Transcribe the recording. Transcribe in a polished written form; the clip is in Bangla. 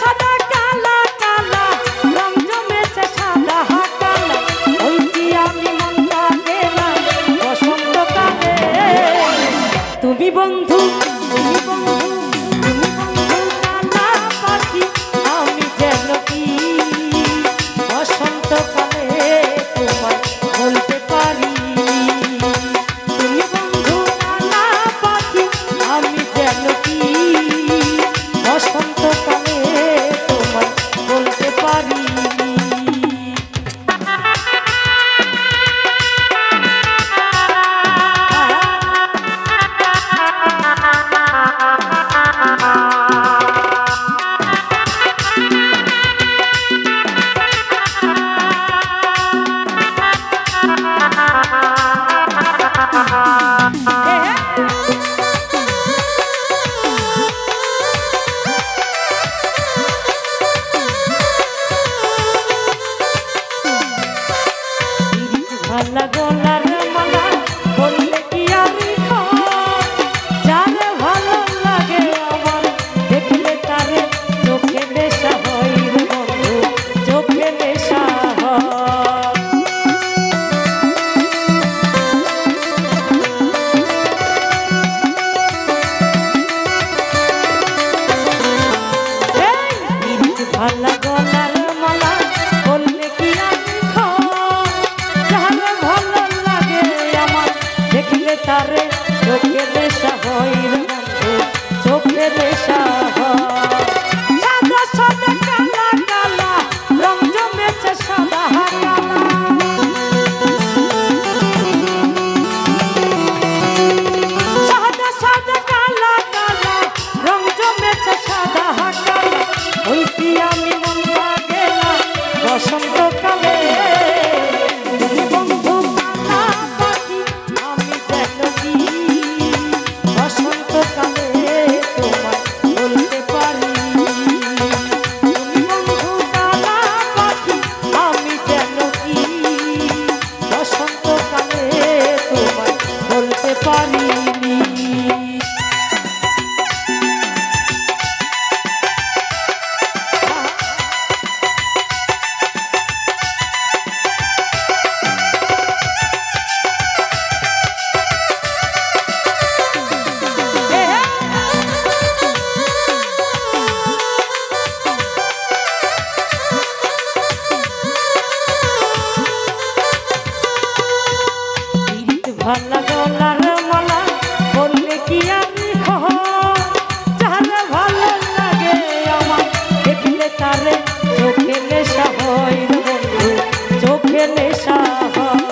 সাদা কালা কালা রং জমেছে সাদা কালা ওই কি আমি মনটা গেলাম বসন্তকালে তুমি বন্ধু তুমি বন্ধু তুমি বন্ধু কালা পাখি আমি যেন কি বসন্তকালে তোমায় বলতে পারি তুমি বন্ধু কালা পাখি আমি যেন কি বসন্তকালে তোমায় বলতে পারি ভালা গলার মালা বললে কি আমি যারে ভালো লাগে আমার দেখলে তারে চোখে নেশা হয় রে বন্ধু চোখে নেশা ভালা গলার মালা বললে কি আমি দেখলে তারে চোখে নেশা হয় রে বন্ধু চোখে নেশা সাদা সাদা কালা কালা রং জমেছে সাদা কালা সাদা সাদা কালা কালা রং জমেছে সাদা কালা ওই কি আমি মনটা গেলাম বসন্তকালে তুমি বন্ধু কালা পাখি আমি যেন কি বসন্তকালে তোমায় বলতে পারি তুমি বন্ধু কালা পাখি আমি যেন কি বসন্তকালে তোমায় বলতে পারি ভালা গলার মালা বললে কি আমি যারে ভালো লাগে আমার দেখলে তারে চোখে নেশা হয় বন্ধু চোখে নেশা হয়